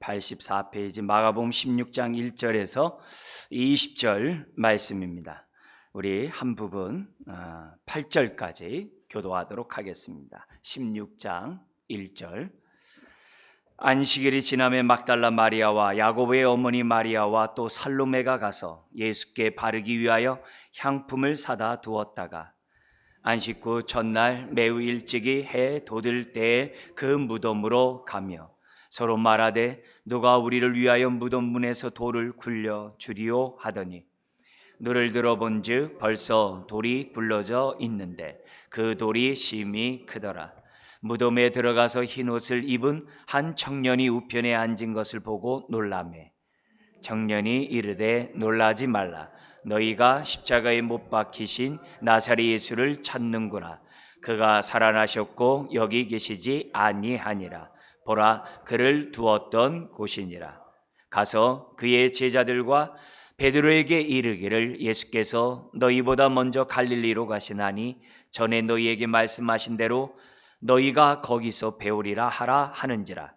84페이지 마가복음 16장 1절에서 20절 말씀입니다. 우리 한 부분 8절까지 교도하도록 하겠습니다. 16장 1절. 안식일이 지남에 막달라 마리아와 야고보의 어머니 마리아와 또 살로메가 가서 예수께 바르기 위하여 향품을 사다 두었다가 안식 후 첫날 매우 일찍이 해 돋을 때에 그 무덤으로 가며 서로 말하되 누가 우리를 위하여 무덤 문에서 돌을 굴려 주리오 하더니 노를 들어본즉 벌써 돌이 굴러져 있는데 그 돌이 심히 크더라. 무덤에 들어가서 흰 옷을 입은 한 청년이 우편에 앉은 것을 보고 놀라매 청년이 이르되 놀라지 말라. 너희가 십자가에 못 박히신 나사렛 예수를 찾는구나. 그가 살아나셨고 여기 계시지 아니하니라. 보라, 그를 두었던 곳이니라. 가서 그의 제자들과 베드로에게 이르기를 예수께서 너희보다 먼저 갈릴리로 가시나니 전에 너희에게 말씀하신 대로 너희가 거기서 배우리라 하라 하는지라.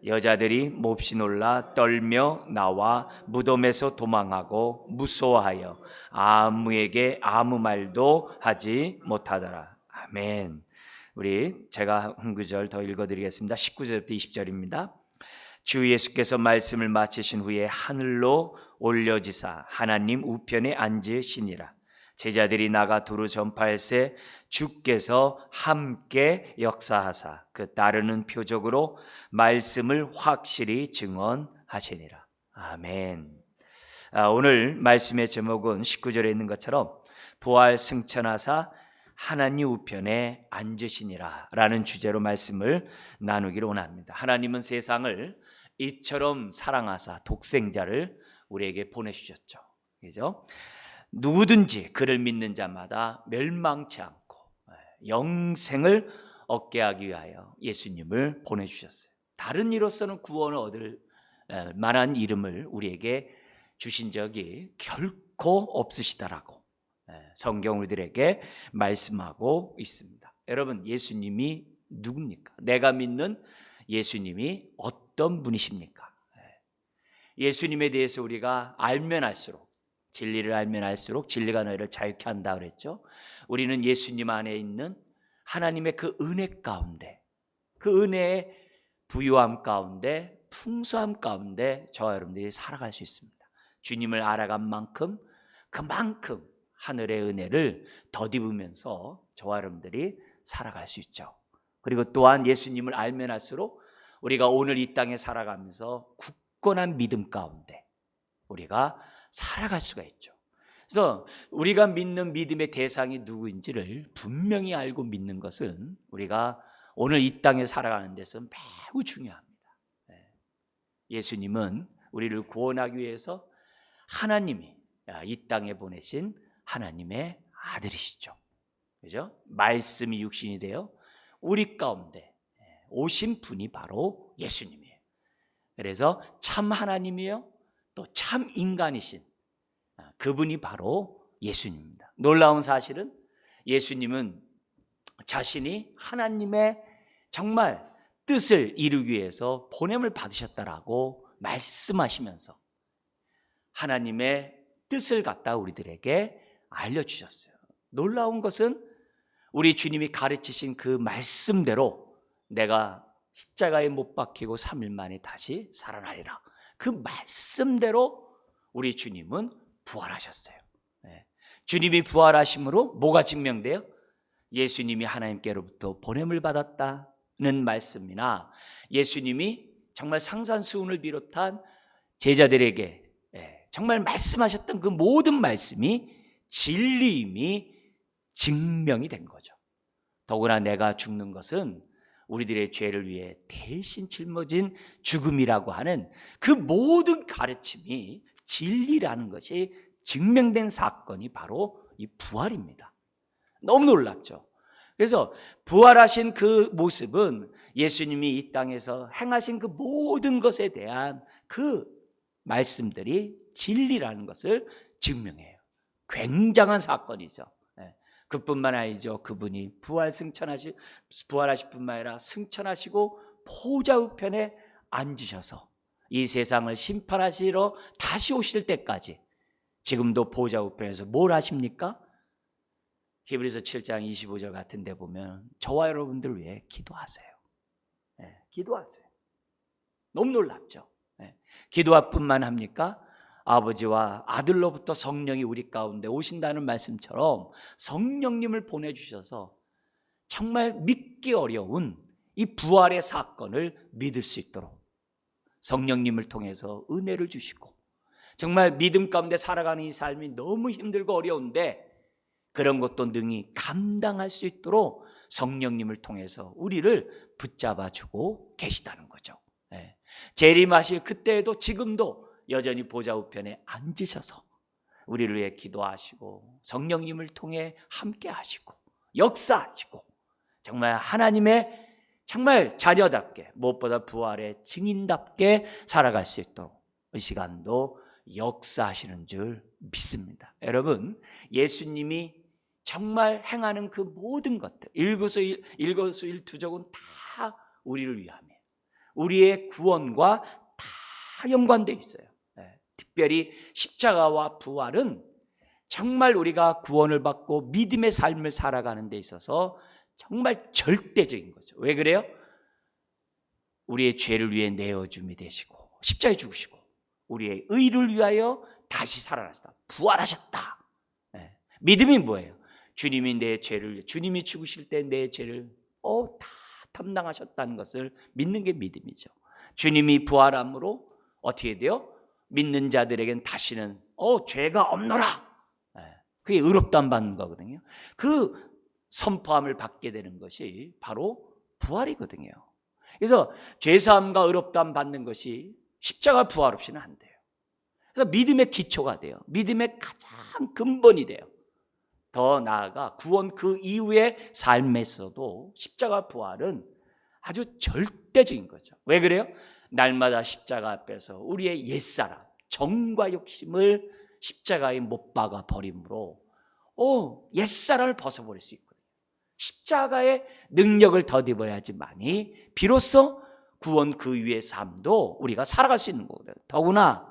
여자들이 몹시 놀라 떨며 나와 무덤에서 도망하고 무서워하여 아무에게 아무 말도 하지 못하더라. 아멘. 제가 한 구절 더 읽어드리겠습니다. 19절부터 20절입니다. 주 예수께서 말씀을 마치신 후에 하늘로 올려지사 하나님 우편에 앉으시니라. 제자들이 나가 두루 전파할세 주께서 함께 역사하사 그 따르는 표적으로 말씀을 확실히 증언하시니라. 아멘. 오늘 말씀의 제목은 19절에 있는 것처럼 부활 승천하사 하나님 우편에 앉으시니라 라는 주제로 말씀을 나누기를 원합니다. 하나님은 세상을 이처럼 사랑하사 독생자를 우리에게 보내주셨죠. 그죠? 누구든지 그를 믿는 자마다 멸망치 않고 영생을 얻게 하기 위하여 예수님을 보내주셨어요. 다른 이로서는 구원을 얻을 만한 이름을 우리에게 주신 적이 결코 없으시다라고 성경 우리들에게 말씀하고 있습니다. 여러분, 예수님이 누굽니까? 내가 믿는 예수님이 어떤 분이십니까? 예수님에 대해서 우리가 알면 알수록, 진리를 알면 알수록 진리가 너희를 자유케 한다 그랬죠. 우리는 예수님 안에 있는 하나님의 그 은혜 가운데, 그 은혜의 부유함 가운데, 풍성함 가운데 저와 여러분들이 살아갈 수 있습니다. 주님을 알아간 만큼 그만큼 하늘의 은혜를 덧입으면서 저와 여러분들이 살아갈 수 있죠. 그리고 또한 예수님을 알면 할수록 우리가 오늘 이 땅에 살아가면서 굳건한 믿음 가운데 우리가 살아갈 수가 있죠. 그래서 우리가 믿는 믿음의 대상이 누구인지를 분명히 알고 믿는 것은 우리가 오늘 이 땅에 살아가는 데서 매우 중요합니다. 예수님은 우리를 구원하기 위해서 하나님이 이 땅에 보내신 하나님의 아들이시죠. 그죠? 말씀이 육신이 되어 우리 가운데 오신 분이 바로 예수님이에요. 그래서 참 하나님이요 또 참 인간이신 그분이 바로 예수님입니다. 놀라운 사실은 예수님은 자신이 하나님의 정말 뜻을 이루기 위해서 보냄을 받으셨다라고 말씀하시면서 하나님의 뜻을 갖다 우리들에게 알려주셨어요. 놀라운 것은 우리 주님이 가르치신 그 말씀대로 내가 십자가에 못 박히고 3일 만에 다시 살아나리라. 그 말씀대로 우리 주님은 부활하셨어요. 주님이 부활하심으로 뭐가 증명돼요? 예수님이 하나님께로부터 보냄을 받았다는 말씀이나 예수님이 정말 상산수훈을 비롯한 제자들에게 정말 말씀하셨던 그 모든 말씀이 진리임이 증명이 된 거죠. 더구나 내가 죽는 것은 우리들의 죄를 위해 대신 짊어진 죽음이라고 하는 그 모든 가르침이 진리라는 것이 증명된 사건이 바로 이 부활입니다. 너무 놀랍죠. 그래서 부활하신 그 모습은 예수님이 이 땅에서 행하신 그 모든 것에 대한 그 말씀들이 진리라는 것을 증명해요. 굉장한 사건이죠. 그뿐만 아니죠. 그분이 부활하실 뿐만 아니라 승천하시고 보좌 우편에 앉으셔서 이 세상을 심판하시러 다시 오실 때까지 지금도 보좌 우편에서 뭘 하십니까? 히브리서 7장 25절 같은 데 보면 저와 여러분들 위해 기도하세요. 기도하세요. 너무 놀랍죠? 기도할 뿐만 합니까? 아버지와 아들로부터 성령이 우리 가운데 오신다는 말씀처럼 성령님을 보내주셔서 정말 믿기 어려운 이 부활의 사건을 믿을 수 있도록 성령님을 통해서 은혜를 주시고, 정말 믿음 가운데 살아가는 이 삶이 너무 힘들고 어려운데 그런 것도 능히 감당할 수 있도록 성령님을 통해서 우리를 붙잡아주고 계시다는 거죠. 재림하실 그때에도 지금도 여전히 보좌 우편에 앉으셔서 우리를 위해 기도하시고 성령님을 통해 함께 하시고 역사하시고, 정말 하나님의 정말 자녀답게, 무엇보다 부활의 증인답게 살아갈 수 있도록 이 시간도 역사하시는 줄 믿습니다. 여러분, 예수님이 정말 행하는 그 모든 것들, 일거수일투족은 다 우리를 위함이에요. 우리의 구원과 다 연관되어 있어요. 특별히 십자가와 부활은 정말 우리가 구원을 받고 믿음의 삶을 살아가는 데 있어서 정말 절대적인 거죠. 왜 그래요? 우리의 죄를 위해 내어줌이 되시고 십자가에 죽으시고 우리의 의를 위하여 다시 살아나셨다, 부활하셨다. 믿음이 뭐예요? 주님이 내 죄를, 주님이 죽으실 때 내 죄를 다 담당하셨다는 것을 믿는 게 믿음이죠. 주님이 부활함으로 어떻게 돼요? 믿는 자들에겐 다시는 죄가 없노라. 그게 의롭다함 받는 거거든요. 그 선포함을 받게 되는 것이 바로 부활이거든요. 그래서 죄사함과 의롭다함 받는 것이 십자가 부활 없이는 안 돼요. 그래서 믿음의 기초가 돼요. 믿음의 가장 근본이 돼요. 더 나아가 구원 그 이후의 삶에서도 십자가 부활은 아주 절대적인 거죠. 왜 그래요? 날마다 십자가 앞에서 우리의 옛사람, 정과 욕심을 십자가에 못 박아 버림으로 옛사람을 벗어버릴 수 있거든요. 십자가의 능력을 덧입어야지만이 비로소 구원 그 위의 삶도 우리가 살아갈 수 있는 거거든요. 더구나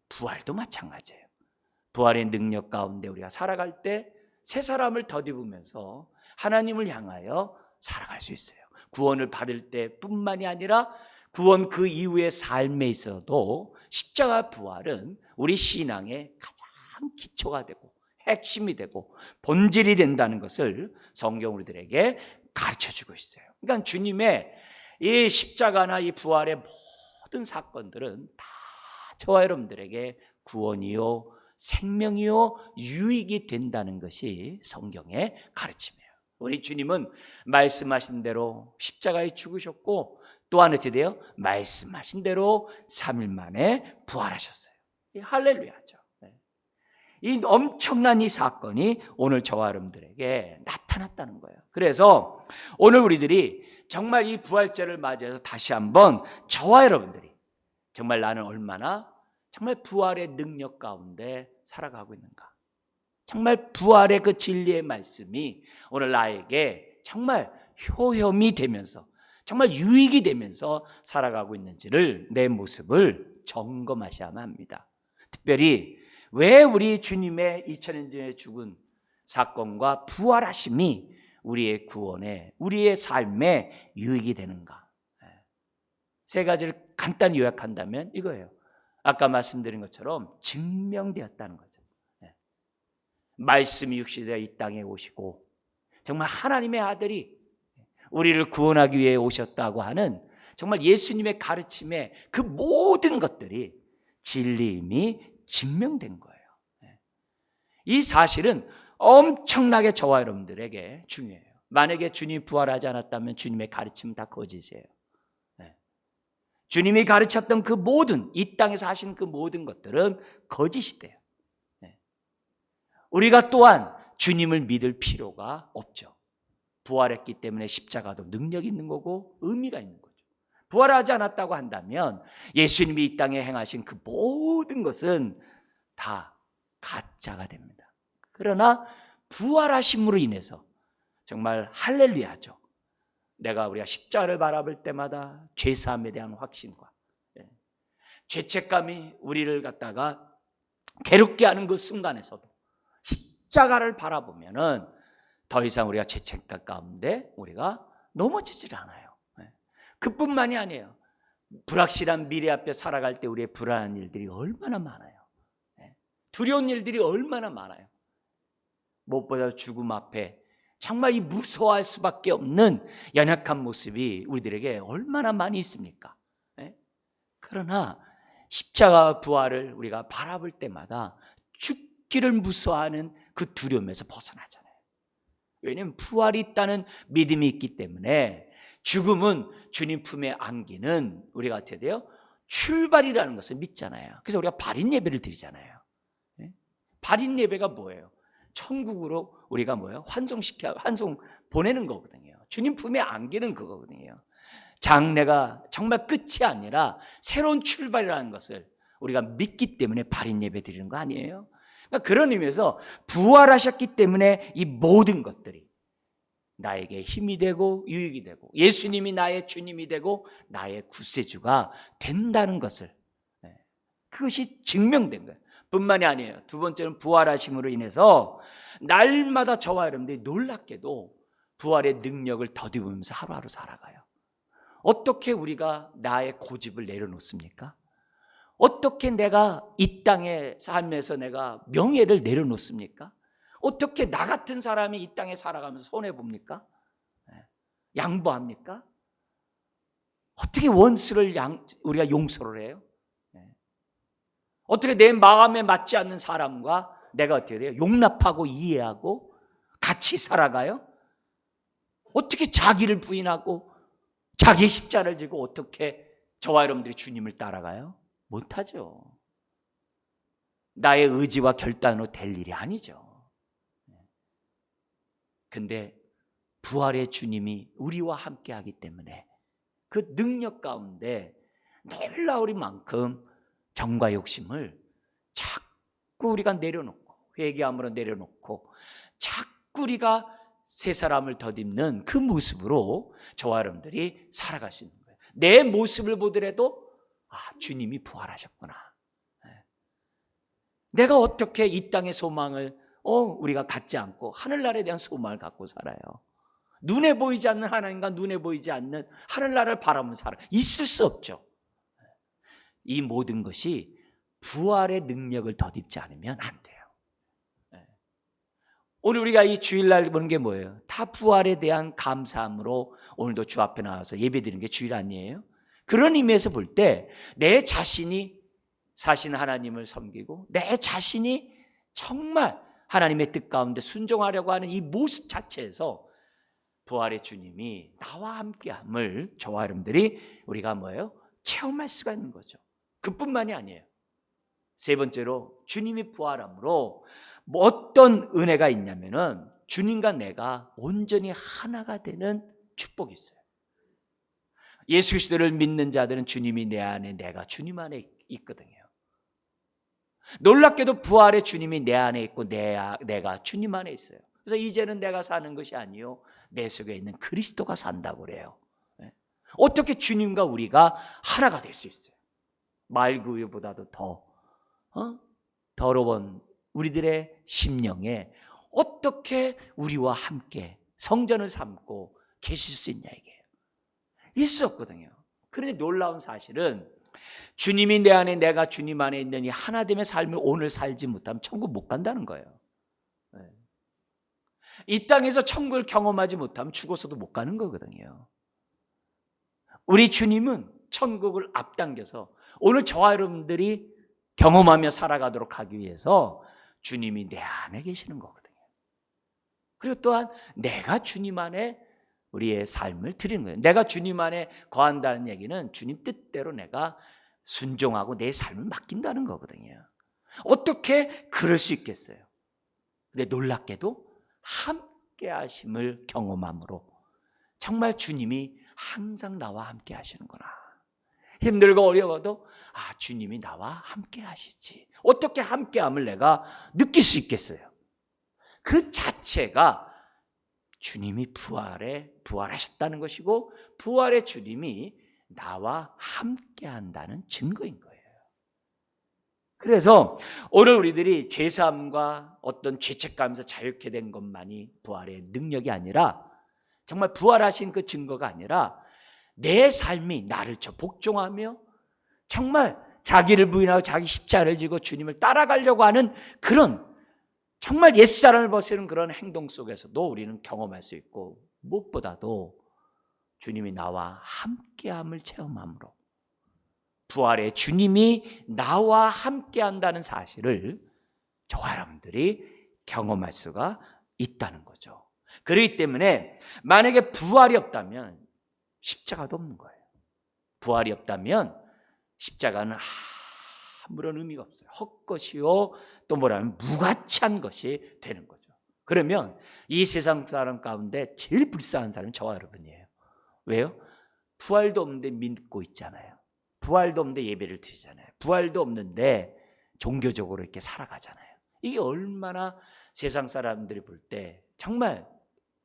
부활도 마찬가지예요. 부활의 능력 가운데 우리가 살아갈 때 새 사람을 덧입으면서 하나님을 향하여 살아갈 수 있어요. 구원을 받을 때 뿐만이 아니라 구원 그 이후의 삶에 있어도 십자가 부활은 우리 신앙의 가장 기초가 되고 핵심이 되고 본질이 된다는 것을 성경 우리들에게 가르쳐주고 있어요. 그러니까 주님의 이 십자가나 이 부활의 모든 사건들은 다 저와 여러분들에게 구원이요, 생명이요, 유익이 된다는 것이 성경의 가르침이에요. 우리 주님은 말씀하신 대로 십자가에 죽으셨고 또한 어떻게 돼요? 말씀하신 대로 3일 만에 부활하셨어요. 할렐루야죠. 이 엄청난 이 사건이 오늘 저와 여러분들에게 나타났다는 거예요. 그래서 오늘 우리들이 정말 이 부활절을 맞이해서 다시 한번 저와 여러분들이 정말 나는 얼마나 정말 부활의 능력 가운데 살아가고 있는가, 정말 부활의 그 진리의 말씀이 오늘 나에게 정말 효험이 되면서 정말 유익이 되면서 살아가고 있는지를, 내 모습을 점검하셔야만 합니다. 특별히 왜 우리 주님의 2000년 전에 죽은 사건과 부활하심이 우리의 구원에, 우리의 삶에 유익이 되는가? 세 가지를 간단히 요약한다면 이거예요. 아까 말씀드린 것처럼 증명되었다는 거죠. 말씀이 육신되어 이 땅에 오시고 정말 하나님의 아들이 우리를 구원하기 위해 오셨다고 하는 정말 예수님의 가르침에 그 모든 것들이 진리임이 증명된 거예요. 이 사실은 엄청나게 저와 여러분들에게 중요해요. 만약에 주님이 부활하지 않았다면 주님의 가르침은 다 거짓이에요. 주님이 가르쳤던 그 모든, 이 땅에서 하신 그 모든 것들은 거짓이 돼요. 우리가 또한 주님을 믿을 필요가 없죠. 부활했기 때문에 십자가도 능력이 있는 거고 의미가 있는 거죠. 부활하지 않았다고 한다면 예수님이 이 땅에 행하신 그 모든 것은 다 가짜가 됩니다. 그러나 부활하심으로 인해서 정말 할렐루야죠. 우리가 십자가를 바라볼 때마다 죄사함에 대한 확신과 죄책감이 우리를 갖다가 괴롭게 하는 그 순간에서도 십자가를 바라보면은 더 이상 우리가 죄책감 가운데 우리가 넘어지질 않아요. 그뿐만이 아니에요. 불확실한 미래 앞에 살아갈 때 우리의 불안한 일들이 얼마나 많아요. 두려운 일들이 얼마나 많아요. 무엇보다 죽음 앞에 정말 이 무서워할 수밖에 없는 연약한 모습이 우리들에게 얼마나 많이 있습니까? 그러나 십자가 부활을 우리가 바라볼 때마다 죽기를 무서워하는 그 두려움에서 벗어나잖아요. 왜냐하면 부활이 있다는 믿음이 있기 때문에 죽음은 주님 품에 안기는 우리가 어떻게 돼요? 출발이라는 것을 믿잖아요. 그래서 우리가 발인 예배를 드리잖아요. 발인 예배가 뭐예요? 천국으로 우리가 뭐예요? 환송 보내는 거거든요. 주님 품에 안기는 그거거든요. 장래가 정말 끝이 아니라 새로운 출발이라는 것을 우리가 믿기 때문에 발인 예배 드리는 거 아니에요? 그러니까 그런 의미에서 부활하셨기 때문에 이 모든 것들이 나에게 힘이 되고 유익이 되고 예수님이 나의 주님이 되고 나의 구세주가 된다는 것을, 그것이 증명된 거예요. 뿐만이 아니에요. 두 번째는 부활하심으로 인해서 날마다 저와 여러분들이 놀랍게도 부활의 능력을 더듬으면서 하루하루 살아가요. 어떻게 우리가 나의 고집을 내려놓습니까? 어떻게 내가 이 땅의 삶에서 내가 명예를 내려놓습니까? 어떻게 나 같은 사람이 이 땅에 살아가면서 손해봅니까? 양보합니까? 어떻게 원수를 우리가 용서를 해요? 어떻게 내 마음에 맞지 않는 사람과 내가 어떻게 돼요? 용납하고 이해하고 같이 살아가요? 어떻게 자기를 부인하고 자기 십자를 지고 어떻게 저와 여러분들이 주님을 따라가요? 못하죠. 나의 의지와 결단으로 될 일이 아니죠. 근데 부활의 주님이 우리와 함께 하기 때문에 그 능력 가운데 놀라우리만큼 정과 욕심을 자꾸 우리가 내려놓고 회개함으로 내려놓고 자꾸 우리가 새 사람을 덧입는 그 모습으로 저와 여러분들이 살아갈 수 있는 거예요. 내 모습을 보더라도 주님이 부활하셨구나. 내가 어떻게 이 땅의 소망을 우리가 갖지 않고 하늘나라에 대한 소망을 갖고 살아요. 눈에 보이지 않는 하나님과 눈에 보이지 않는 하늘나라를 바라보면서 살아요. 있을 수 없죠. 이 모든 것이 부활의 능력을 덧입지 않으면 안 돼요. 오늘 우리가 이 주일날 보는 게 뭐예요? 다 부활에 대한 감사함으로 오늘도 주 앞에 나와서 예배드리는 게 주일 아니에요? 그런 의미에서 볼 때 내 자신이 사신 하나님을 섬기고 내 자신이 정말 하나님의 뜻 가운데 순종하려고 하는 이 모습 자체에서 부활의 주님이 나와 함께함을 저와 여러분들이 우리가 뭐예요? 체험할 수가 있는 거죠. 그뿐만이 아니에요. 세 번째로 주님이 부활함으로 어떤 은혜가 있냐면은 주님과 내가 온전히 하나가 되는 축복이 있어요. 예수 그리스도를 믿는 자들은 주님이 내 안에 내가 주님 안에 있거든요. 놀랍게도 부활의 주님이 내 안에 있고 내가 주님 안에 있어요. 그래서 이제는 내가 사는 것이 아니요 내 속에 있는 그리스도가 산다고 그래요. 어떻게 주님과 우리가 하나가 될 수 있어요? 말 그 위보다도 더 더러운 우리들의 심령에 어떻게 우리와 함께 성전을 삼고 계실 수 있냐 이게요. 있을 수 없거든요. 그런데 놀라운 사실은 주님이 내 안에 내가 주님 안에 있는 이 하나됨의 삶을 오늘 살지 못하면 천국 못 간다는 거예요. 이 땅에서 천국을 경험하지 못하면 죽어서도 못 가는 거거든요. 우리 주님은 천국을 앞당겨서 오늘 저와 여러분들이 경험하며 살아가도록 하기 위해서 주님이 내 안에 계시는 거거든요. 그리고 또한 내가 주님 안에 우리의 삶을 드리는 거예요. 내가 주님 안에 거한다는 얘기는 주님 뜻대로 내가 순종하고 내 삶을 맡긴다는 거거든요. 어떻게 그럴 수 있겠어요? 근데 놀랍게도 함께 하심을 경험함으로 정말 주님이 항상 나와 함께 하시는구나. 힘들고 어려워도 주님이 나와 함께 하시지. 어떻게 함께함을 내가 느낄 수 있겠어요? 그 자체가 주님이 부활하셨다는 것이고 부활의 주님이 나와 함께 한다는 증거인 거예요. 그래서 오늘 우리들이 죄사함과 어떤 죄책감에서 자유케 된 것만이 부활의 능력이 아니라, 정말 부활하신 그 증거가 아니라 내 삶이 나를 복종하며 정말 자기를 부인하고 자기 십자가를 지고 주님을 따라가려고 하는 그런 정말 옛사람을 벗어는 그런 행동 속에서도 우리는 경험할 수 있고, 무엇보다도 주님이 나와 함께함을 체험함으로 부활의 주님이 나와 함께한다는 사실을 저와 여러분들이 경험할 수가 있다는 거죠. 그렇기 때문에 만약에 부활이 없다면 십자가도 없는 거예요. 부활이 없다면 십자가는 아무런 의미가 없어요. 헛것이요, 또 뭐라면 무가치한 것이 되는 거죠. 그러면 이 세상 사람 가운데 제일 불쌍한 사람은 저와 여러분이에요. 왜요? 부활도 없는데 믿고 있잖아요. 부활도 없는데 예배를 드리잖아요. 부활도 없는데 종교적으로 이렇게 살아가잖아요. 이게 얼마나 세상 사람들이 볼 때 정말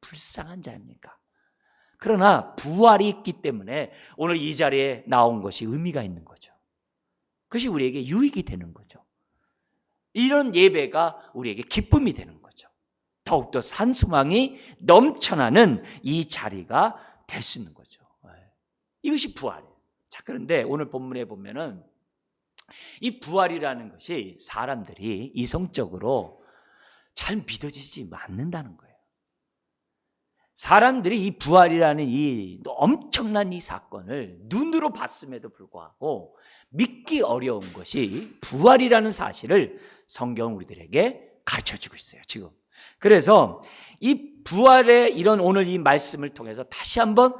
불쌍한 자입니까? 그러나 부활이 있기 때문에 오늘 이 자리에 나온 것이 의미가 있는 거죠. 그것이 우리에게 유익이 되는 거죠. 이런 예배가 우리에게 기쁨이 되는 거죠. 더욱더 산소망이 넘쳐나는 이 자리가 될 수 있는 거죠. 이것이 부활이에요. 자, 그런데 오늘 본문에 보면은 이 부활이라는 것이 사람들이 이성적으로 잘 믿어지지 않는다는 거예요. 사람들이 이 부활이라는 이 엄청난 이 사건을 눈으로 봤음에도 불구하고 믿기 어려운 것이 부활이라는 사실을 성경은 우리들에게 가르쳐주고 있어요, 지금. 그래서 이 부활의 이런 오늘 이 말씀을 통해서 다시 한번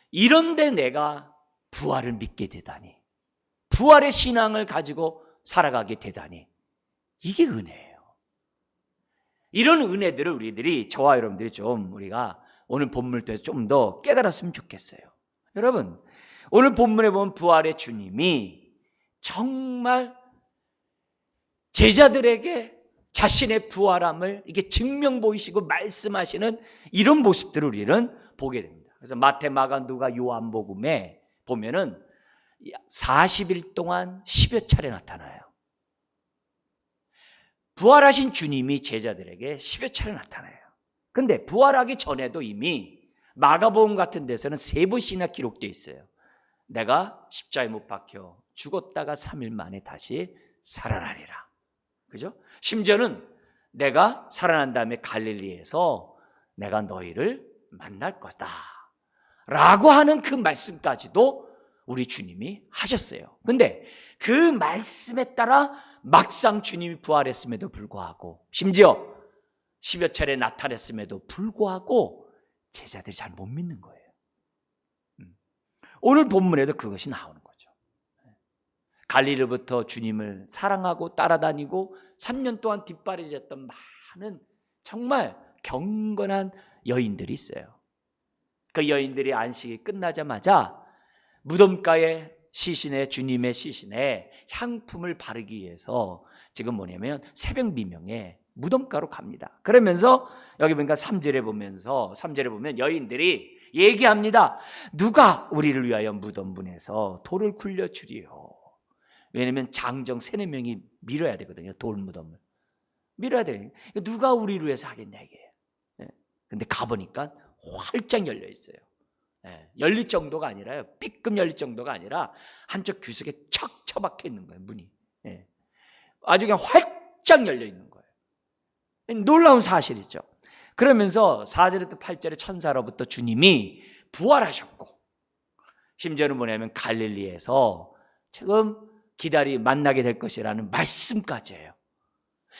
이런데 내가 부활을 믿게 되다니, 부활의 신앙을 가지고 살아가게 되다니, 이게 은혜예요. 이런 은혜들을 우리들이, 저와 여러분들이 좀 우리가 오늘 본문을 통해서 좀 더 깨달았으면 좋겠어요. 여러분, 오늘 본문에 보면 부활의 주님이 정말 제자들에게 자신의 부활함을 이렇게 증명 보이시고 말씀하시는 이런 모습들을 우리는 보게 됩니다. 그래서 마태, 마가, 누가, 요한복음에 보면은 40일 동안 10여 차례 나타나요. 부활하신 주님이 제자들에게 10여 차례 나타나요. 근데 부활하기 전에도 이미 마가복음 같은 데서는 3번씩이나 기록되어 있어요. 내가 십자가에 못 박혀 죽었다가 3일 만에 다시 살아나리라. 그죠? 심지어는 내가 살아난 다음에 갈릴리에서 내가 너희를 만날 거다 라고 하는 그 말씀까지도 우리 주님이 하셨어요. 근데 그 말씀에 따라 막상 주님이 부활했음에도 불구하고, 심지어 10여 차례 나타냈음에도 불구하고 제자들이 잘 못 믿는 거예요. 오늘 본문에도 그것이 나오는 거죠. 갈릴리부터 주님을 사랑하고 따라다니고 3년 동안 뒷바라지했던 많은 정말 경건한 여인들이 있어요. 그 여인들이 안식이 끝나자마자 무덤가에 시신에, 주님의 시신에 향품을 바르기 위해서 지금 뭐냐면 새벽 미명에 무덤가로 갑니다. 그러면서 여기 보니까 3절에 보면 여인들이 얘기합니다. 누가 우리를 위하여 무덤분에서 돌을 굴려주리요. 왜냐하면 장정 3-4명이 밀어야 되거든요. 돌 무덤을 밀어야 돼요. 누가 우리를 위해서 하겠냐 이게. 근데 가보니까 활짝 열려 있어요. 열릴 정도가 아니라요, 삐끔 열릴 정도가 아니라 한쪽 귀속에 척 처박혀 있는 거예요, 문이. 아주 그냥 활짝 열려 있는 거예요. 놀라운 사실이죠. 그러면서 4절부터 8절에 천사로부터 주님이 부활하셨고, 심지어는 뭐냐면 갈릴리에서 지금 만나게 될 것이라는 말씀까지 해요.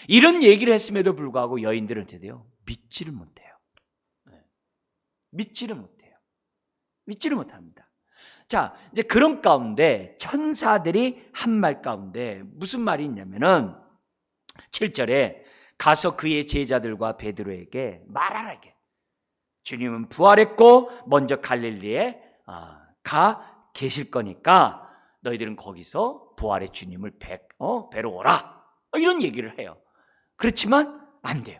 이런 얘기를 했음에도 불구하고 여인들은 어떻게 돼요? 믿지를 못해요. 믿지를 못합니다. 자, 이제 그런 가운데 천사들이 한 말 가운데 무슨 말이 있냐면은 7절에 가서 그의 제자들과 베드로에게 말하라. 주님은 부활했고 먼저 갈릴리에 가 계실 거니까 너희들은 거기서 부활의 주님을 뵈러 오라. 이런 얘기를 해요. 그렇지만 안 돼요.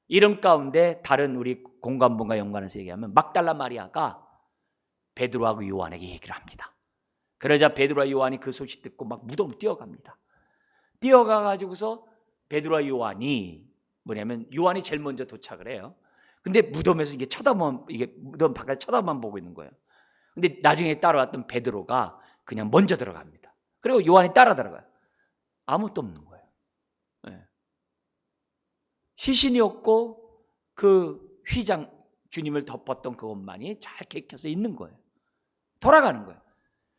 이런 가운데 다른 우리 공관본과 연관해서 얘기하면 막달라 마리아가 베드로하고 요한에게 얘기를 합니다. 그러자 베드로와 요한이 그 소식 듣고 막 무덤 뛰어갑니다. 뛰어가가지고서 베드로와 요한이 뭐냐면 요한이 제일 먼저 도착을 해요. 근데 무덤에서 이게 이게 무덤 바깥에 쳐다만 보고 있는 거예요. 근데 나중에 따라왔던 베드로가 그냥 먼저 들어갑니다. 그리고 요한이 따라 들어가요. 아무것도 없는 거예요. 네. 시신이 없고 그 휘장, 주님을 덮었던 그것만이 잘 개켜서 있는 거예요. 돌아가는 거예요.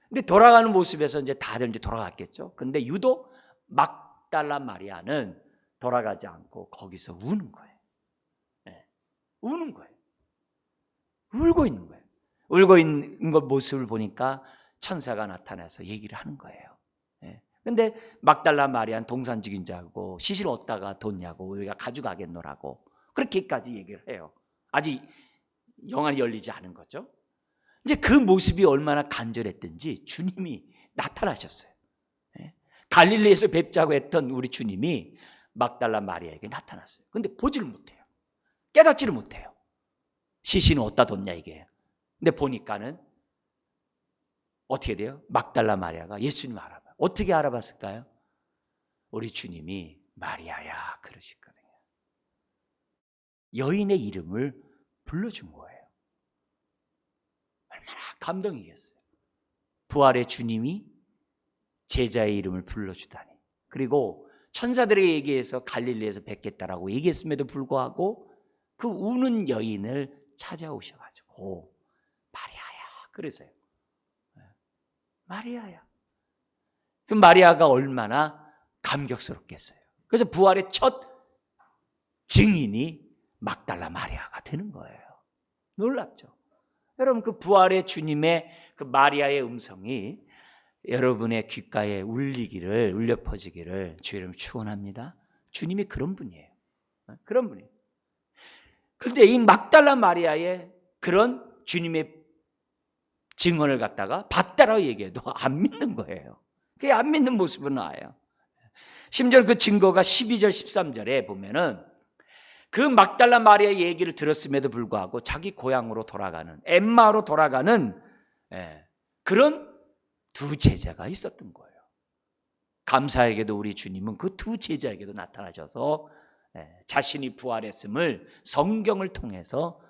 근데 돌아가는 모습에서 이제 다들 이제 돌아갔겠죠. 근데 유독 막달라 마리아는 돌아가지 않고 거기서 우는 거예요. 네. 우는 거예요. 울고 있는 거예요. 울고 있는 것 모습을 보니까 천사가 나타나서 얘기를 하는 거예요. 근데 막달라 마리아는 동산직인 자고 시신을 얻다가 뒀냐고 우리가 가져가겠노라고 그렇게까지 얘기를 해요. 아직 영안이 열리지 않은 거죠. 이제 그 모습이 얼마나 간절했든지 주님이 나타나셨어요. 갈릴리에서 뵙자고 했던 우리 주님이 막달라 마리아에게 나타났어요. 근데 보지를 못해요. 깨닫지를 못해요. 시신을 어디다 뒀냐 이게. 근데 보니까는 어떻게 돼요? 막달라 마리아가 예수님을 알아봐요. 어떻게 알아봤을까요? 우리 주님이 마리아야 그러시거든요. 여인의 이름을 불러준 거예요. 얼마나 감동이겠어요. 부활의 주님이 제자의 이름을 불러주다니. 그리고 천사들에게 얘기해서 갈릴리에서 뵙겠다라고 얘기했음에도 불구하고 그 우는 여인을 찾아오셔가지고 마리아야 그러세요. 마리아야. 그 마리아가 얼마나 감격스럽겠어요. 그래서 부활의 첫 증인이 막달라 마리아가 되는 거예요. 놀랍죠. 여러분 그 부활의 주님의 그 마리아의 음성이 여러분의 귓가에 울려 퍼지기를 주의 이름으로 축원합니다. 주님이 그런 분이에요. 그런 분이에요. 그런데 이 막달라 마리아의 그런 주님의 증언을 갖다가 받다라고 얘기해도 안 믿는 거예요. 그게 안 믿는 모습은 나와요. 심지어 그 증거가 12절 13절에 보면은 그 막달라 마리아의 얘기를 들었음에도 불구하고 자기 고향으로 돌아가는 엠마로 돌아가는 그런 두 제자가 있었던 거예요. 감사하게도 우리 주님은 그 두 제자에게도 나타나셔서 자신이 부활했음을 성경을 통해서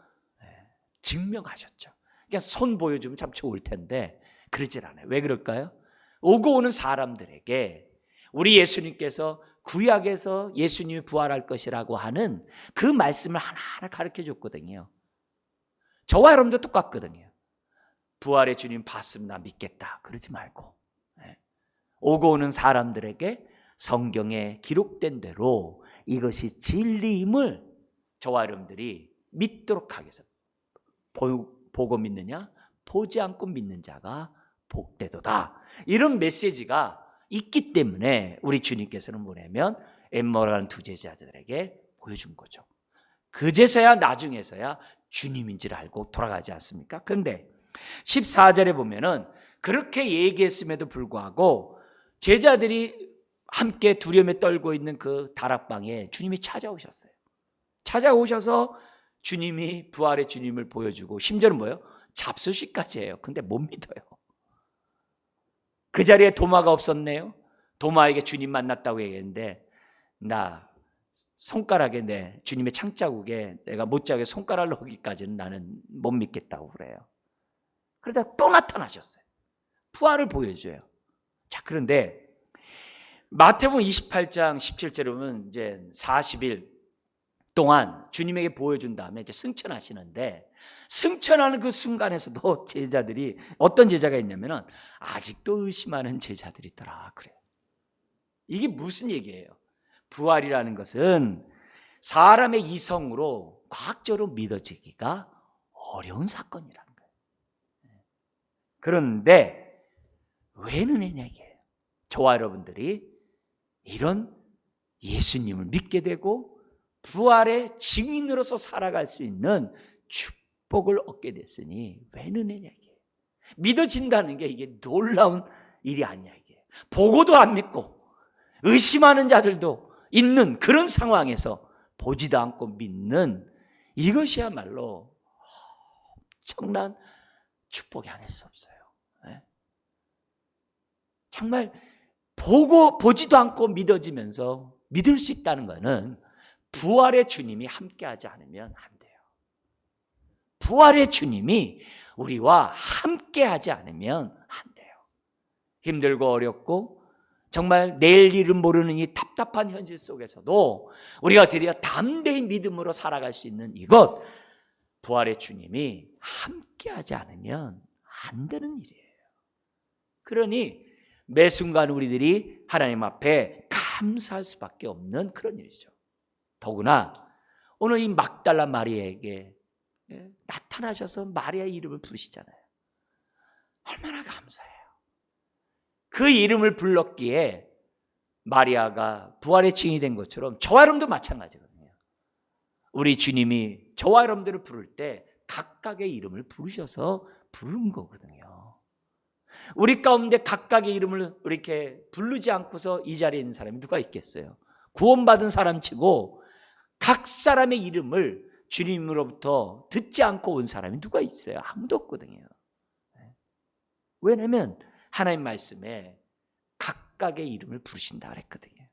증명하셨죠. 그러니까 손 보여주면 참 좋을 텐데 그러질 않아요. 왜 그럴까요? 오고 오는 사람들에게 우리 예수님께서 구약에서 예수님이 부활할 것이라고 하는 그 말씀을 하나하나 가르쳐 줬거든요. 저와 여러분도 똑같거든요. 부활의 주님 봤으면 나 믿겠다 그러지 말고 오고 오는 사람들에게 성경에 기록된 대로 이것이 진리임을 저와 여러분들이 믿도록 하기 위해서 보고 믿느냐? 보지 않고 믿는 자가 복되도다. 이런 메시지가 있기 때문에 우리 주님께서는 뭐냐면 엠마오라는 두 제자들에게 보여준 거죠. 그제서야 나중에서야 주님인 줄 알고 돌아가지 않습니까? 그런데 14절에 보면은 그렇게 얘기했음에도 불구하고 제자들이 함께 두려움에 떨고 있는 그 다락방에 주님이 찾아오셨어요. 찾아오셔서 주님이 부활의 주님을 보여주고 심지어는 뭐예요? 잡수시까지 해요. 근데 못 믿어요. 그 자리에 도마가 없었네요. 도마에게 주님 만났다고 얘기했는데 나 손가락에 내 주님의 창자국에 내가 못자국에 손가락을 넣기까지는 나는 못 믿겠다고 그래요. 그러다 또 나타나셨어요. 부활을 보여줘요. 자, 그런데 마태복음 28장 17절에 보면 이제 40일 동안 주님에게 보여준 다음에 이제 승천하시는데 승천하는 그 순간에서도 제자들이 어떤 제자가 있냐면은 아직도 의심하는 제자들이 있더라 그래요. 이게 무슨 얘기예요? 부활이라는 것은 사람의 이성으로 과학적으로 믿어지기가 어려운 사건이라는 거예요. 그런데 왜 은혜냐 이게요. 저와 여러분들이 이런 예수님을 믿게 되고 부활의 증인으로서 살아갈 수 있는 축복을 얻게 됐으니 왜 은혜냐 이게. 믿어진다는 게 이게 놀라운 일이 아니야 이게. 보고도 안 믿고 의심하는 자들도 있는 그런 상황에서 보지도 않고 믿는 이것이야말로 엄청난 축복이 아닐 수 없어요. 정말 보지도 않고 믿어지면서 믿을 수 있다는 것은 부활의 주님이 함께하지 않으면 안 돼요. 부활의 주님이 우리와 함께하지 않으면 안 돼요. 힘들고 어렵고 정말 내일 일은 모르는 이 답답한 현실 속에서도 우리가 드디어 담대히 믿음으로 살아갈 수 있는 이것, 부활의 주님이 함께하지 않으면 안 되는 일이에요. 그러니 매 순간 우리들이 하나님 앞에 감사할 수밖에 없는 그런 일이죠. 더구나 오늘 이 막달라 마리아에게 나타나셔서 마리아의 이름을 부르시잖아요. 얼마나 감사해요. 그 이름을 불렀기에 마리아가 부활의 증인이 된 것처럼 저와 여러분도 마찬가지거든요. 우리 주님이 저와 여러분들을 부를 때 각각의 이름을 부르셔서 부른 거거든요. 우리 가운데 각각의 이름을 이렇게 부르지 않고서 이 자리에 있는 사람이 누가 있겠어요? 구원받은 사람 치고 각 사람의 이름을 주님으로부터 듣지 않고 온 사람이 누가 있어요? 아무도 없거든요. 왜냐하면 하나님 말씀에 각각의 이름을 부르신다 그랬거든요.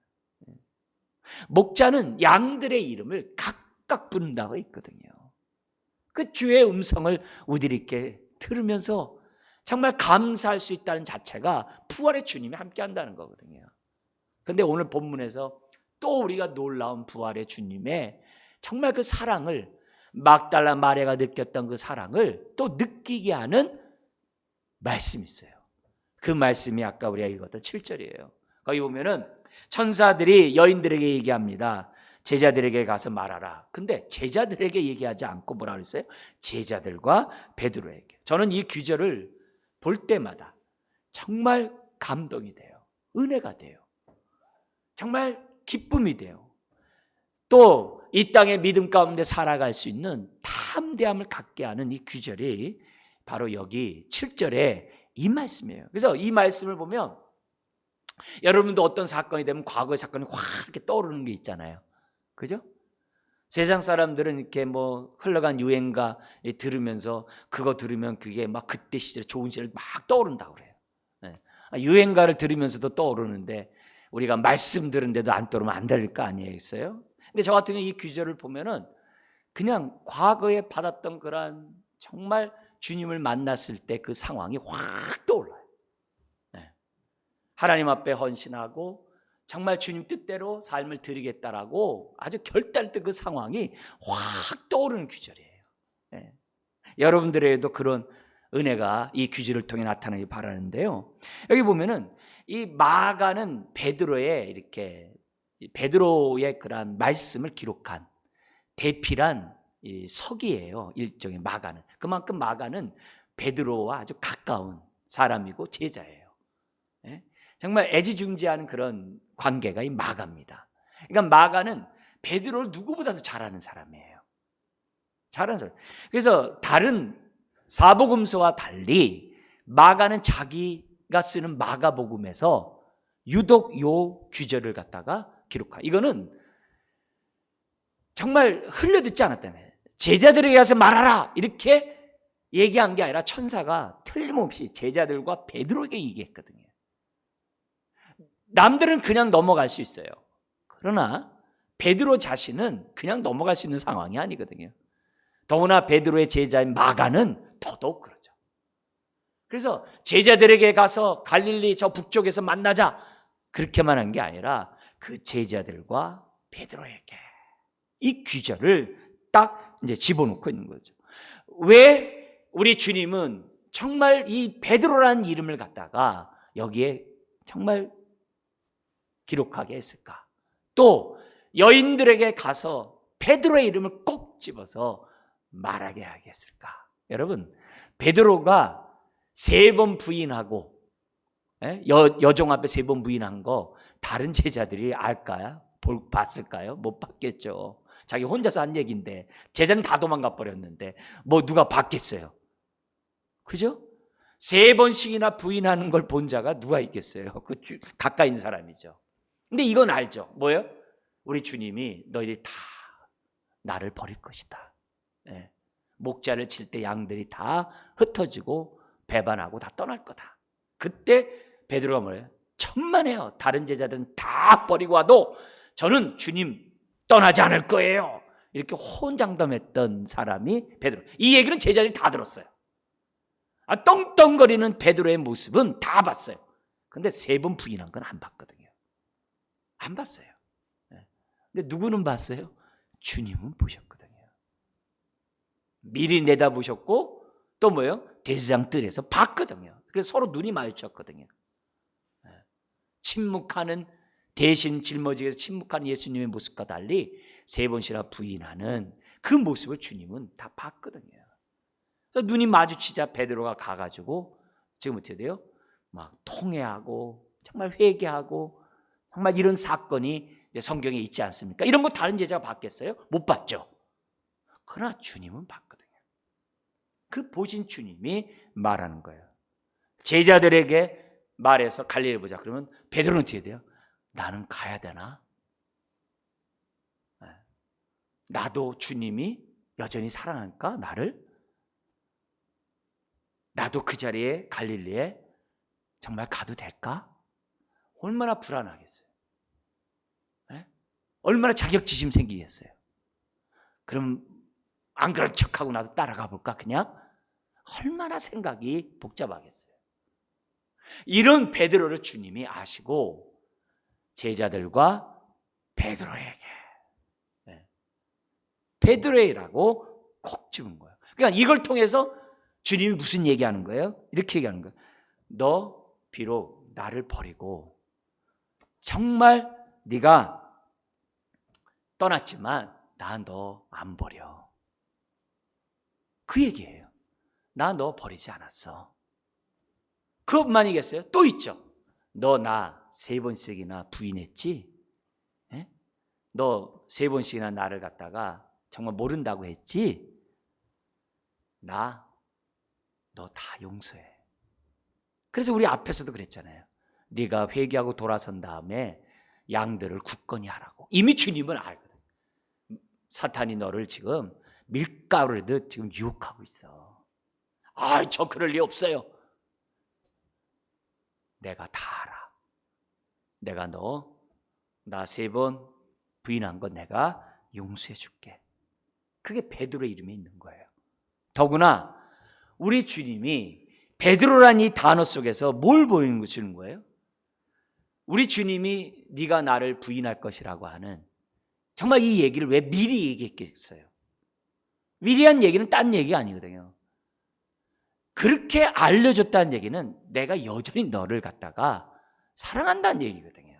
목자는 양들의 이름을 각각 부른다고 했거든요. 그 주의 음성을 우리들이 이렇게 들으면서 정말 감사할 수 있다는 자체가 부활의 주님이 함께 한다는 거거든요. 그런데 오늘 본문에서 또 우리가 놀라운 부활의 주님의 정말 그 사랑을, 막달라 마리아가 느꼈던 그 사랑을 또 느끼게 하는 말씀이 있어요. 그 말씀이 아까 우리가 읽었던 7절이에요. 거기 보면은 천사들이 여인들에게 얘기합니다. 제자들에게 가서 말하라. 근데 제자들에게 얘기하지 않고 뭐라 그랬어요? 제자들과 베드로에게. 저는 이 규절을 볼 때마다 정말 감동이 돼요. 은혜가 돼요. 정말 기쁨이 돼요. 또 이 땅의 믿음 가운데 살아갈 수 있는 담대함을 갖게 하는 이 규절이 바로 여기 7절에 이 말씀이에요. 그래서 이 말씀을 보면 여러분도 어떤 사건이 되면 과거의 사건이 확 이렇게 떠오르는 게 있잖아요. 그죠? 세상 사람들은 이렇게 뭐 흘러간 유행가 들으면서 그거 들으면 그게 막 그때 시절 좋은 시절 막 떠오른다고 그래요. 유행가를 들으면서도 떠오르는데 우리가 말씀 들은데도 안 떠오르면 안 될 거 아니겠어요? 근데 저 같은 경우 이 규절을 보면은 그냥 과거에 받았던 그런 정말 주님을 만났을 때 그 상황이 확 떠올라요. 하나님 앞에 헌신하고 정말 주님 뜻대로 삶을 드리겠다라고 아주 결단된 그 상황이 확 떠오르는 규절이에요. 여러분들에게도 그런 은혜가 이 규절을 통해 나타나길 바라는데요. 여기 보면은 이 마가는 베드로의 그런 말씀을 기록한 대필한 이 서기예요. 일종의 마가는. 그만큼 마가는 베드로와 아주 가까운 사람이고 제자예요. 정말 애지중지하는 그런 관계가 이 마가입니다. 그러니까 마가는 베드로를 누구보다도 잘 아는 사람이에요. 잘하는 사람. 그래서 다른 사복음서와 달리 마가는 자기가 쓰는 마가복음에서 유독 요 규절을 갖다가 기록하. 이거는 정말 흘려듣지 않았다네. 제자들에게 가서 말하라 이렇게 얘기한 게 아니라 천사가 틀림없이 제자들과 베드로에게 얘기했거든요. 남들은 그냥 넘어갈 수 있어요. 그러나 베드로 자신은 그냥 넘어갈 수 있는 상황이 아니거든요. 더구나 베드로의 제자인 마가는 더더욱 그러죠. 그래서 제자들에게 가서 갈릴리 저 북쪽에서 만나자 그렇게만 한 게 아니라 그 제자들과 베드로에게 이 규절을 딱 이제 집어넣고 있는 거죠. 왜 우리 주님은 정말 이 베드로라는 이름을 갖다가 여기에 정말 기록하게 했을까? 또 여인들에게 가서 베드로의 이름을 꼭 집어서 말하게 하겠을까? 여러분, 베드로가 3번 부인하고 여종 앞에 3번 부인한 거 다른 제자들이 알까요? 봤을까요? 못 봤겠죠. 자기 혼자서 한 얘기인데 제자는 다 도망가 버렸는데 뭐 누가 봤겠어요? 그죠? 3번씩이나 부인하는 걸 본 자가 누가 있겠어요? 그 가까이 있는 사람이죠. 근데 이건 알죠. 뭐예요? 우리 주님이 너희들이 다 나를 버릴 것이다. 목자를 칠 때 양들이 다 흩어지고 배반하고 다 떠날 거다. 그때 베드로가 뭐예요? 천만에요. 다른 제자들은 다 버리고 와도 저는 주님 떠나지 않을 거예요. 이렇게 호언장담했던 사람이 베드로. 이 얘기는 제자들이 다 들었어요. 떵떵거리는 베드로의 모습은 다 봤어요. 근데 3번 부인한 건 안 봤거든요. 안 봤어요. 근데 누구는 봤어요? 주님은 보셨거든요. 미리 내다보셨고 또 뭐예요? 대제사장 뜰에서 봤거든요. 그래서 서로 눈이 마주쳤거든요. 침묵하는, 대신 짊어지게서 침묵하는 예수님의 모습과 달리 3번씩이나 부인하는 그 모습을 주님은 다 봤거든요. 그래서 눈이 마주치자 베드로가 가가지고 지금 어떻게 돼요? 막 통회하고 정말 회개하고 정말 이런 사건이 성경에 있지 않습니까? 이런 거 다른 제자가 봤겠어요? 못 봤죠. 그러나 주님은 봤거든요. 그 보신 주님이 말하는 거예요. 제자들에게 말해서 갈릴리 보자. 그러면 베드로는 어떻게 돼요? 나는 가야 되나? 나도 주님이 여전히 사랑할까? 나를? 나도 그 자리에 갈릴리에 정말 가도 될까? 얼마나 불안하겠어요. 얼마나 자격지심 생기겠어요. 그럼 안 그런 척하고 나도 따라가 볼까 그냥? 얼마나 생각이 복잡하겠어요. 이런 베드로를 주님이 아시고 제자들과 베드로에게 베드로라고 콕 집은 거예요. 그러니까 이걸 통해서 주님이 무슨 얘기하는 거예요? 이렇게 얘기하는 거예요. 너 비록 나를 버리고 정말 네가 떠났지만 나 너 안 버려. 그 얘기예요. 나 너 버리지 않았어. 그것만이겠어요? 또 있죠. 너 나 3번씩이나 부인했지? 예? 너 3번씩이나 나를 갖다가 정말 모른다고 했지? 너 다 용서해. 그래서 우리 앞에서도 그랬잖아요. 네가 회개하고 돌아선 다음에 양들을 굳건히 하라고. 이미 주님은 알거든. 사탄이 너를 지금 밀가루를 넣듯 지금 유혹하고 있어. 저 그럴 리 없어요. 내가 다 알아. 내가 나 3번 부인한 거 내가 용서해 줄게. 그게 베드로의 이름에 있는 거예요. 더구나 우리 주님이 베드로란 이 단어 속에서 뭘 보여주는 거예요? 우리 주님이 네가 나를 부인할 것이라고 하는 정말 이 얘기를 왜 미리 얘기했겠어요? 미리 한 얘기는 딴 얘기가 아니거든요. 그렇게 알려줬다는 얘기는 내가 여전히 너를 갖다가 사랑한다는 얘기거든요.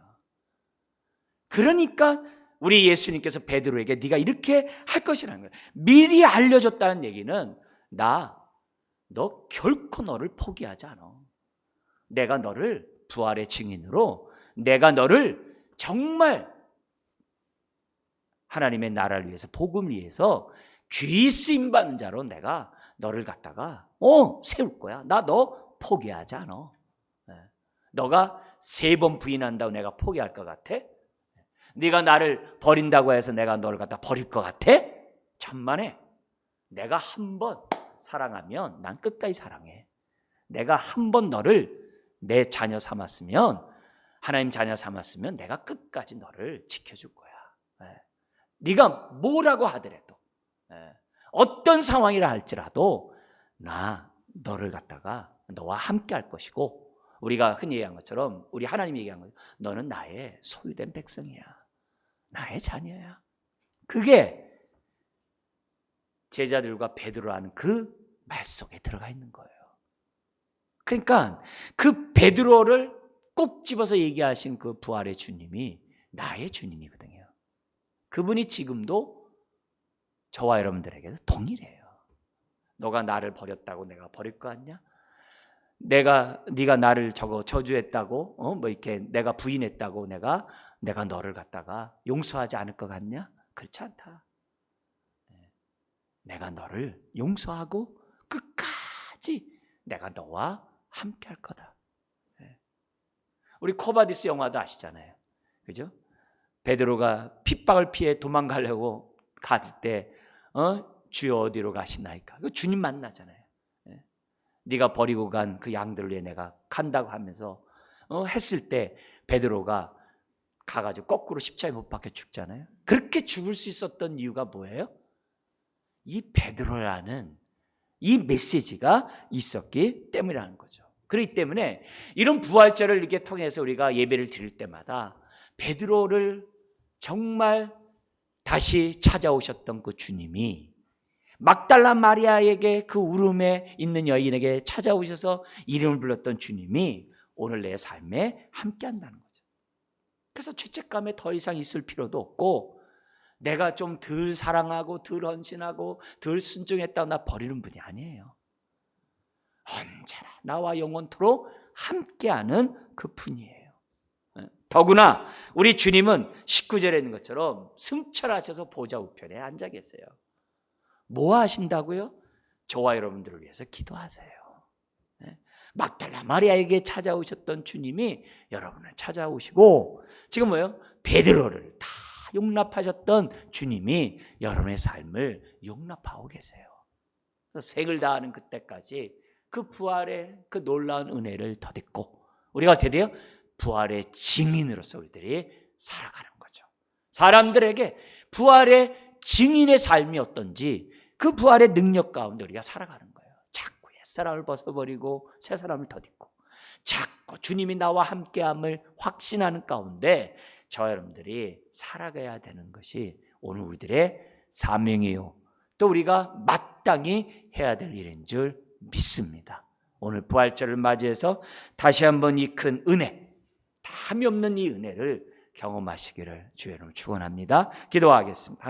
그러니까 우리 예수님께서 베드로에게 네가 이렇게 할 것이라는 거예요. 미리 알려줬다는 얘기는 너 결코 너를 포기하지 않아. 내가 너를 부활의 증인으로, 내가 너를 정말 하나님의 나라를 위해서, 복음을 위해서 귀히 쓰임받는 자로 내가 너를 갖다가 세울 거야. 나 너 포기하지 않아. 너가 3번 부인한다고 내가 포기할 것 같아? 네가 나를 버린다고 해서 내가 너를 갖다 버릴 것 같아? 천만에. 내가 한 번 사랑하면 난 끝까지 사랑해. 내가 한 번 너를 내 자녀 삼았으면, 하나님 자녀 삼았으면 내가 끝까지 너를 지켜줄 거야. 네가 뭐라고 하더라도, 어떤 상황이라 할지라도 나 너를 갖다가 너와 함께 할 것이고, 우리가 흔히 얘기한 것처럼, 우리 하나님이 얘기한 것처럼 너는 나의 소유된 백성이야. 나의 자녀야. 그게 제자들과 베드로라는 그 말 속에 들어가 있는 거예요. 그러니까 그 베드로를 꼭 집어서 얘기하신 그 부활의 주님이 나의 주님이거든요. 그분이 지금도 저와 여러분들에게도 동일해요. 너가 나를 버렸다고 내가 버릴 것 같냐? 네가 나를 저주했다고, 이렇게 내가 부인했다고 내가 너를 갖다가 용서하지 않을 것 같냐? 그렇지 않다. 내가 너를 용서하고 끝까지 내가 너와 함께 할 거다. 우리 코바디스 영화도 아시잖아요. 그죠? 베드로가 핍박을 피해 도망가려고 갈 때 주여 어디로 가시나이까? 주님 만나잖아요. 네가 버리고 간 그 양들을 위해 내가 간다고 하면서 했을 때 베드로가 가가지고 거꾸로 십자가에 못 박혀 죽잖아요. 그렇게 죽을 수 있었던 이유가 뭐예요? 이 베드로라는 이 메시지가 있었기 때문이라는 거죠. 그렇기 때문에 이런 부활절을 이렇게 통해서 우리가 예배를 드릴 때마다 베드로를 정말 다시 찾아오셨던 그 주님이 막달라 마리아에게 그 울음에 있는 여인에게 찾아오셔서 이름을 불렀던 주님이 오늘 내 삶에 함께한다는 거죠. 그래서 죄책감에 더 이상 있을 필요도 없고 내가 좀 덜 사랑하고 덜 헌신하고 덜 순종했다고 나 버리는 분이 아니에요. 언제나 나와 영원토록 함께하는 그 분이에요. 더구나 우리 주님은 19절에 있는 것처럼 승천하셔서 보좌 우편에 앉아 계세요. 뭐 하신다고요? 저와 여러분들을 위해서 기도하세요. 막달라 마리아에게 찾아오셨던 주님이 여러분을 찾아오시고 지금 뭐예요? 베드로를 다 용납하셨던 주님이 여러분의 삶을 용납하고 계세요. 생을 다하는 그때까지 그 부활의 그 놀라운 은혜를 덧입고 우리가 어떻게 돼요? 부활의 증인으로서 우리들이 살아가는 거죠. 사람들에게 부활의 증인의 삶이 어떤지 그 부활의 능력 가운데 우리가 살아가는 거예요. 자꾸 옛사람을 벗어버리고 새 사람을 덧입고 자꾸 주님이 나와 함께함을 확신하는 가운데 저 여러분들이 살아가야 되는 것이 오늘 우리들의 사명이요 또 우리가 마땅히 해야 될 일인 줄 믿습니다. 오늘 부활절을 맞이해서 다시 한번 이 큰 은혜, 담이 없는 이 은혜를 경험하시기를 주의 이름으로 축원합니다. 기도하겠습니다.